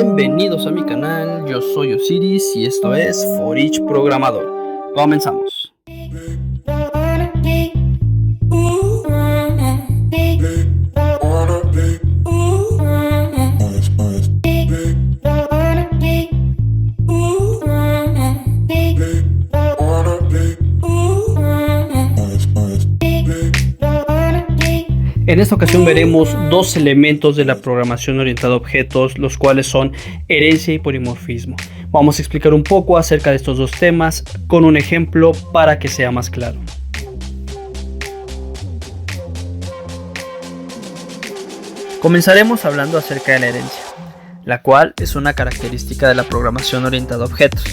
Bienvenidos a mi canal, yo soy Osiris y esto es For Each Programador. Comenzamos. En esta ocasión veremos dos elementos de la programación orientada a objetos, los cuales son herencia y polimorfismo. Vamos a explicar un poco acerca de estos dos temas con un ejemplo para que sea más claro. Comenzaremos hablando acerca de la herencia, la cual es una característica de la programación orientada a objetos.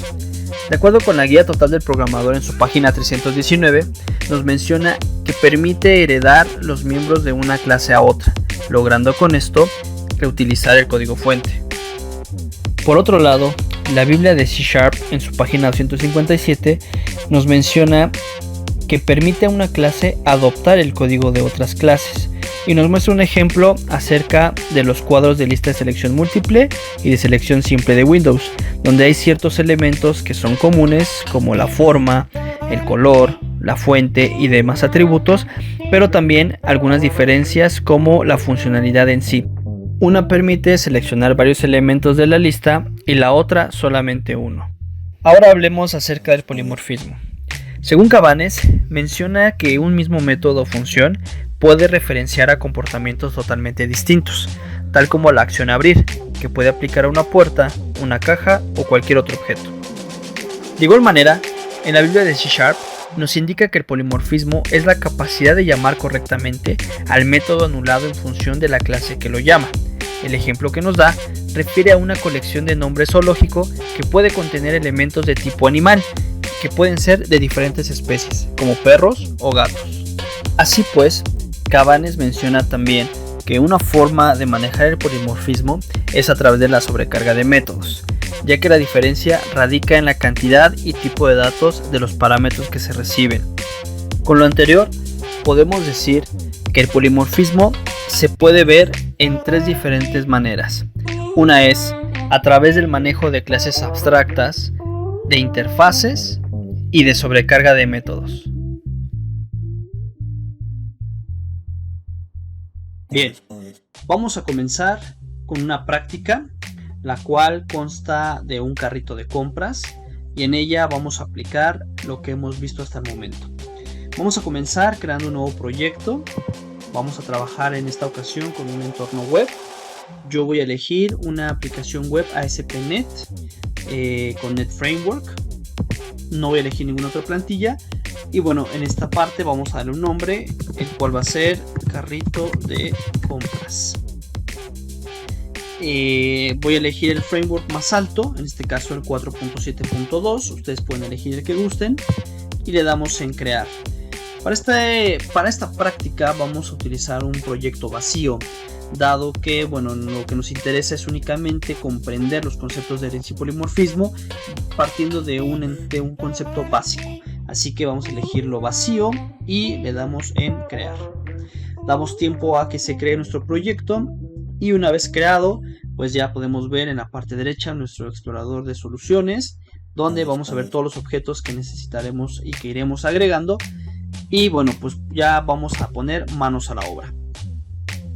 De acuerdo con la guía total del programador en su página 319, nos menciona que permite heredar los miembros de una clase a otra, logrando con esto reutilizar el código fuente. Por otro lado, la Biblia de C# en su página 257 nos menciona que permite a una clase adoptar el código de otras clases y nos muestra un ejemplo acerca de los cuadros de lista de selección múltiple y de selección simple de Windows, donde hay ciertos elementos que son comunes como la forma, el color, la fuente y demás atributos, pero también algunas diferencias como la funcionalidad en sí. Una permite seleccionar varios elementos de la lista y la otra solamente uno. Ahora hablemos acerca del polimorfismo. Según Cabanes, menciona que un mismo método o función puede referenciar a comportamientos totalmente distintos, tal como la acción abrir, que puede aplicar a una puerta, una caja o cualquier otro objeto. De igual manera, en la Biblia de C# nos indica que el polimorfismo es la capacidad de llamar correctamente al método anulado en función de la clase que lo llama. El ejemplo que nos da refiere a una colección de nombres zoológico que puede contener elementos de tipo animal, que pueden ser de diferentes especies, como perros o gatos. Así pues, Cabanes menciona también que una forma de manejar el polimorfismo es a través de la sobrecarga de métodos, ya que la diferencia radica en la cantidad y tipo de datos de los parámetros que se reciben. Con lo anterior, podemos decir que el polimorfismo se puede ver en tres diferentes maneras. Una es a través del manejo de clases abstractas, de interfaces y de sobrecarga de métodos. Bien, vamos a comenzar con una práctica, la cual consta de un carrito de compras y en ella vamos a aplicar lo que hemos visto hasta el momento. Vamos a comenzar creando un nuevo proyecto. Vamos a trabajar en esta ocasión con un entorno web. Yo voy a elegir una aplicación web ASP.NET con Net Framework. No voy a elegir ninguna otra plantilla. Y bueno, en esta parte vamos a darle un nombre, el cual va a ser carrito de compras. Voy a elegir el framework más alto, en este caso el 4.7.2. Ustedes pueden elegir el que gusten y le damos en crear. Para esta práctica vamos a utilizar un proyecto vacío, dado que bueno, lo que nos interesa es únicamente comprender los conceptos de herencia y polimorfismo partiendo de un concepto básico. Así que vamos a elegirlo vacío y le damos en crear. Damos tiempo a que se cree nuestro proyecto y una vez creado, pues ya podemos ver en la parte derecha nuestro explorador de soluciones, donde vamos a ver todos los objetos que necesitaremos y que iremos agregando. Y bueno, pues ya vamos a poner manos a la obra.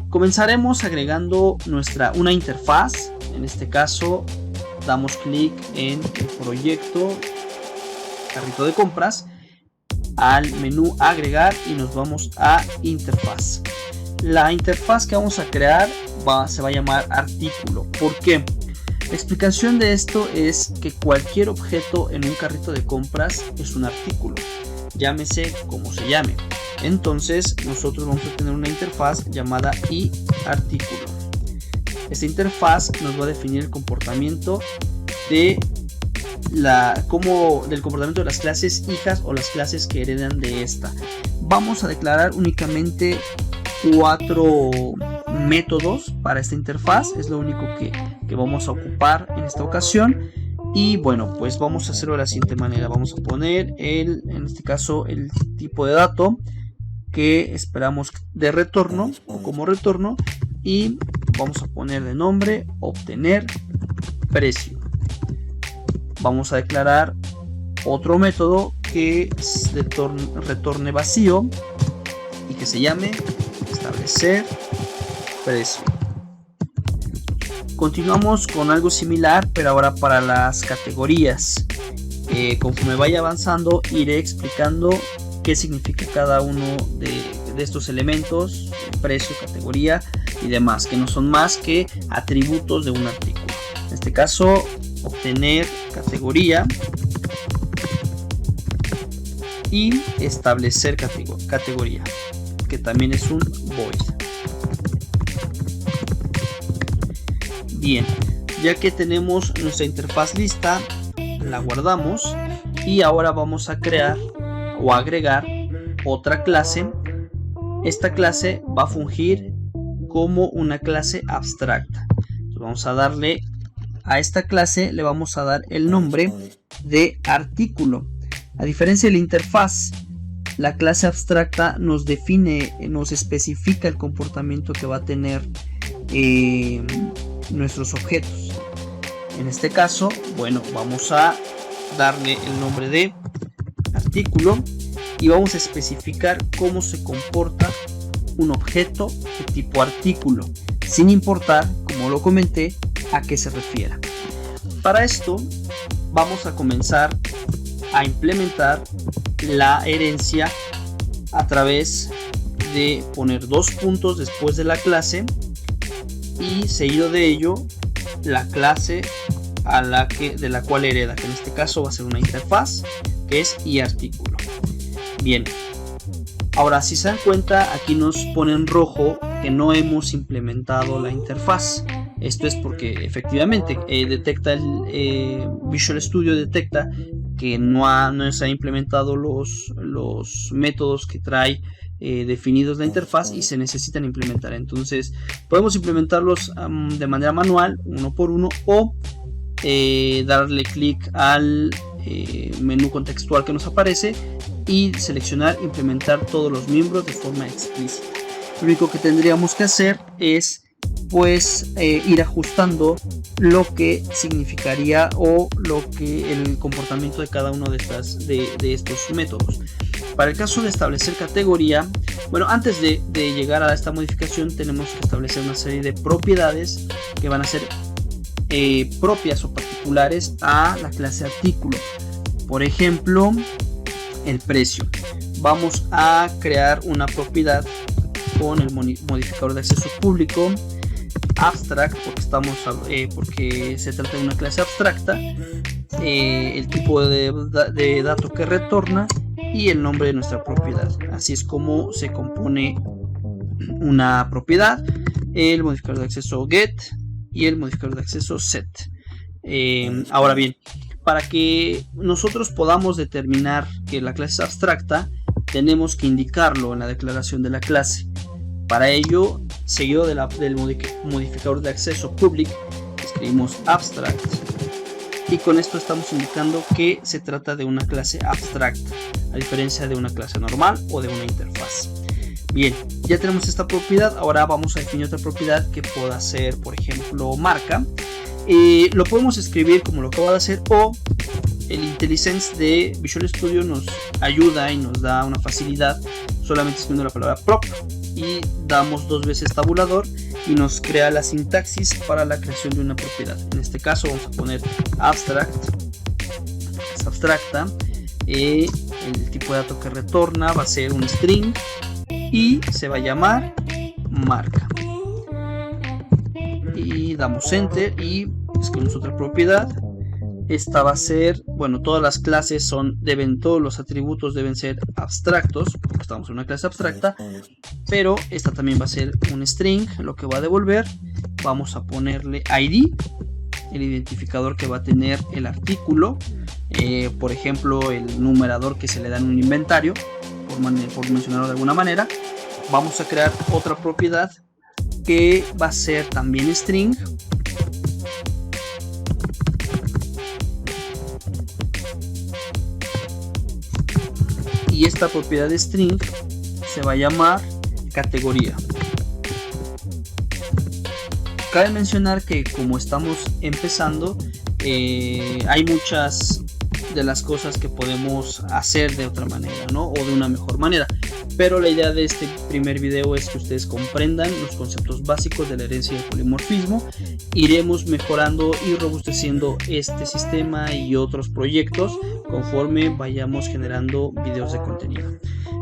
Comenzaremos agregando una interfaz. En este caso damos clic en el proyecto carrito de compras, al menú agregar y nos vamos a interfaz. La interfaz que vamos a crear se va a llamar artículo. ¿Por qué? La explicación de esto es que cualquier objeto en un carrito de compras es un artículo, llámese como se llame. Entonces nosotros vamos a tener una interfaz llamada iArtículo. Esta interfaz nos va a definir el comportamiento del comportamiento de las clases hijas o las clases que heredan de esta. Vamos a declarar únicamente 4 métodos para esta interfaz, es lo único que vamos a ocupar en esta ocasión. Y bueno, pues vamos a hacerlo de la siguiente manera. Vamos a poner en este caso el tipo de dato que esperamos de retorno o como retorno, y vamos a poner de nombre obtener precio. Vamos a declarar otro método que retorne vacío y que se llame establecer precio. Continuamos con algo similar, pero ahora para las categorías. Conforme vaya avanzando, iré explicando qué significa cada uno de estos elementos: precio, categoría y demás, que no son más que atributos de un artículo. En este caso, obtener categoría y establecer categoría, que también es un void. Bien, ya que tenemos nuestra interfaz lista, la guardamos y ahora vamos a crear o agregar otra clase. Esta clase va a fungir como una clase abstracta. Entonces vamos a darle a esta clase, le vamos a dar el nombre de artículo. A diferencia de la interfaz, la clase abstracta nos define, nos especifica el comportamiento que va a tener nuestros objetos. En este caso, bueno, vamos a darle el nombre de artículo y vamos a especificar cómo se comporta un objeto de tipo artículo, sin importar, como lo comenté, a qué se refiera. Para esto vamos a comenzar a implementar la herencia a través de poner dos puntos después de la clase y seguido de ello la clase de la cual hereda, que en este caso va a ser una interfaz, que es iArtículo. Bien, ahora si se dan cuenta, aquí nos pone en rojo que no hemos implementado la interfaz. Esto es porque efectivamente detecta Visual Studio detecta que no se ha implementado los métodos que trae definidos la interfaz y se necesitan implementar. Entonces podemos implementarlos de manera manual, uno por uno, o darle clic al menú contextual que nos aparece y seleccionar implementar todos los miembros de forma explícita. Lo único que tendríamos que hacer es pues ir ajustando lo que significaría o el comportamiento de cada uno de estos métodos. Para el caso de establecer categoría, bueno, antes de llegar a esta modificación tenemos que establecer una serie de propiedades que van a ser propias o particulares a la clase artículo. Por ejemplo, el precio. Vamos a crear una propiedad con el modificador de acceso público abstract, porque se trata de una clase abstracta, el tipo de dato que retorna y el nombre de nuestra propiedad. Así es como se compone una propiedad: el modificador de acceso get y el modificador de acceso set. Ahora bien, para que nosotros podamos determinar que la clase es abstracta, tenemos que indicarlo en la declaración de la clase. Para ello, seguido del modificador de acceso public, escribimos abstract y con esto estamos indicando que se trata de una clase abstracta, a diferencia de una clase normal o de una interfaz. Bien, ya tenemos esta propiedad. Ahora vamos a definir otra propiedad que pueda ser, por ejemplo, marca. Lo podemos escribir como lo acabo de hacer, o el IntelliSense de Visual Studio nos ayuda y nos da una facilidad solamente escribiendo la palabra prop y damos dos veces tabulador y nos crea la sintaxis para la creación de una propiedad. En este caso vamos a poner abstract, es abstracta, el tipo de dato que retorna va a ser un string y se va a llamar marca, y damos enter y escribimos otra propiedad. Esta va a ser, bueno, todas las clases todos los atributos deben ser abstractos, porque estamos en una clase abstracta, pero esta también va a ser un string, lo que va a devolver. Vamos a ponerle ID, el identificador que va a tener el artículo, por ejemplo, el numerador que se le da en un inventario, por mencionarlo de alguna manera. Vamos a crear otra propiedad que va a ser también string. Y esta propiedad de string se va a llamar categoría. cabe mencionar que como estamos empezando, hay muchas de las cosas que podemos hacer de otra manera, ¿no? O de una mejor manera. Pero la idea de este primer video es que ustedes comprendan los conceptos básicos de la herencia y el polimorfismo. Iremos mejorando y robusteciendo este sistema y otros proyectos conforme vayamos generando videos de contenido.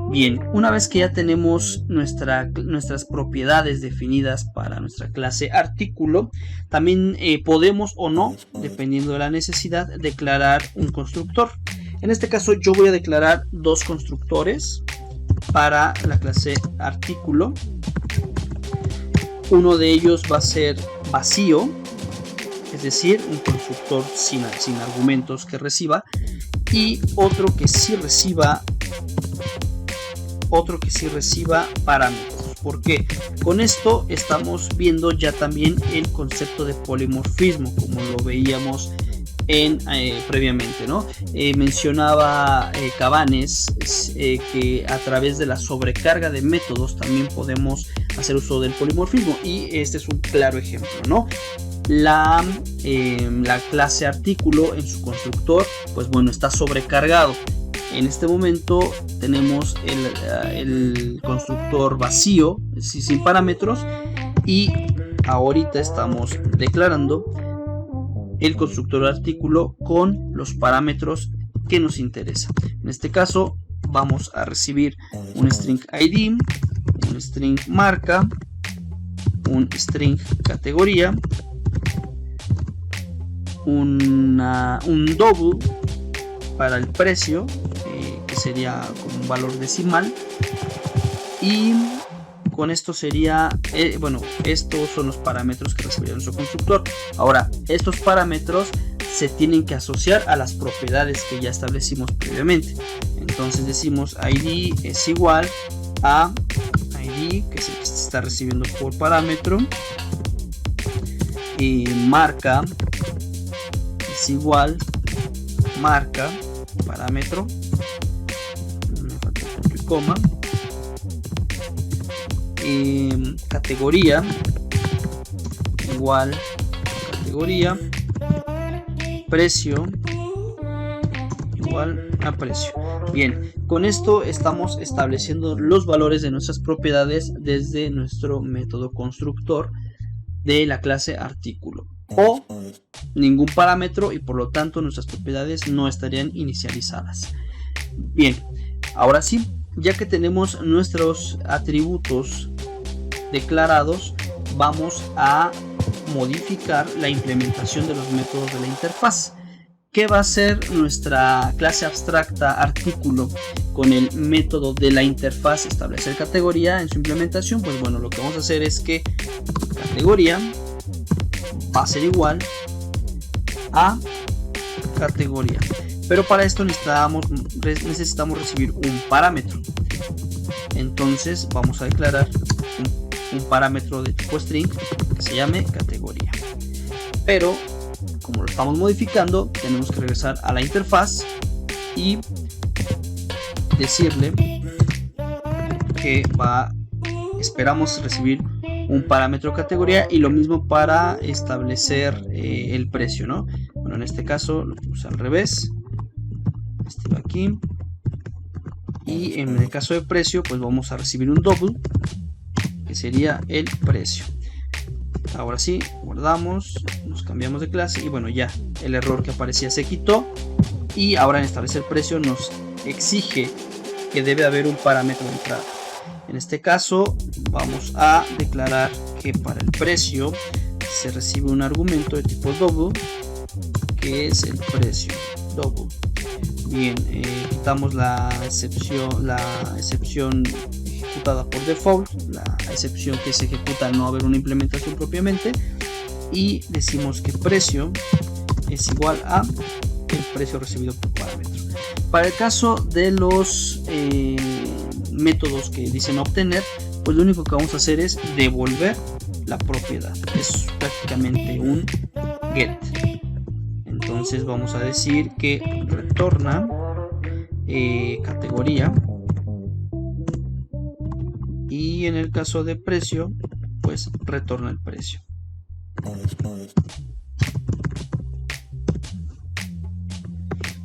Bien, una vez que ya tenemos nuestras propiedades definidas para nuestra clase artículo, también podemos o no, dependiendo de la necesidad, declarar un constructor. En este caso yo voy a declarar dos constructores para la clase artículo. Uno de ellos va a ser vacío, es decir, un constructor sin argumentos que reciba, y otro que sí reciba parámetros. ¿Por qué? Con esto estamos viendo ya también el concepto de polimorfismo, como lo veíamos previamente, ¿no? Mencionaba Cabanes que a través de la sobrecarga de métodos también podemos hacer uso del polimorfismo, y este es un claro ejemplo, ¿no? La clase artículo en su constructor, pues bueno, está sobrecargado. En este momento tenemos el constructor vacío, sin parámetros, y ahorita estamos declarando el constructor artículo con los parámetros que nos interesan. En este caso vamos a recibir un string ID, un string marca, un string categoría, un double para el precio, que sería como un valor decimal, y con esto sería, bueno, estos son los parámetros que recibiría nuestro constructor. Ahora, estos parámetros se tienen que asociar a las propiedades que ya establecimos previamente. Entonces decimos ID es igual a ID, que es el que se está recibiendo por parámetro, y marca es igual marca parámetro, me falta punto y coma, categoría igual categoría, precio igual a precio. Bien, con esto estamos estableciendo los valores de nuestras propiedades desde nuestro método constructor de la clase artículo, o ningún parámetro, y por lo tanto nuestras propiedades no estarían inicializadas. Bien, ahora sí, ya que tenemos nuestros atributos declarados, vamos a modificar la implementación de los métodos de la interfaz. ¿Qué va a ser nuestra clase abstracta artículo con el método de la interfaz establecer categoría en su implementación? Pues bueno, lo que vamos a hacer es que categoría va a ser igual a categoría, pero para esto necesitamos recibir un parámetro. Entonces vamos a declarar un parámetro de tipo string que se llame categoría, pero como lo estamos modificando, tenemos que regresar a la interfaz y decirle que esperamos recibir un parámetro categoría, y lo mismo para establecer el precio, ¿no? Bueno, en este caso lo puse al revés, este va aquí, y en el caso de precio pues vamos a recibir un double, que sería el precio. Ahora sí, guardamos, nos cambiamos de clase, y bueno, ya el error que aparecía se quitó, y ahora en establecer precio nos exige que debe haber un parámetro de entrada. En este caso vamos a declarar que para el precio se recibe un argumento de tipo double, que es el precio double. Bien, quitamos la excepción ejecutada por default, la excepción que se ejecuta al no haber una implementación propiamente, y decimos que precio es igual a el precio recibido por parámetro. Para el caso de los métodos que dicen obtener, pues lo único que vamos a hacer es devolver la propiedad. Es prácticamente un get. Entonces vamos a decir que retorna categoría, y en el caso de precio pues retorna el precio.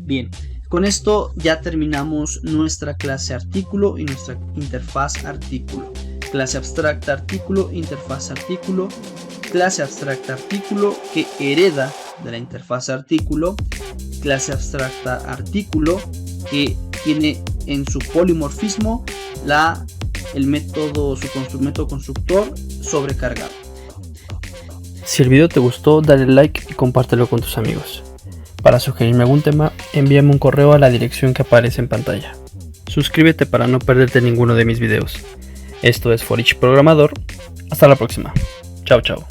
Bien, con esto ya terminamos nuestra clase artículo y nuestra interfaz artículo. Clase abstracta artículo, interfaz artículo, clase abstracta artículo que hereda de la interfaz artículo, clase abstracta artículo que tiene en su polimorfismo el método constructor sobrecargado. Si el video te gustó, dale like y compártelo con tus amigos. Para sugerirme algún tema, envíame un correo a la dirección que aparece en pantalla. Suscríbete para no perderte ninguno de mis videos. Esto es For Each Programador. Hasta la próxima. Chao, chao.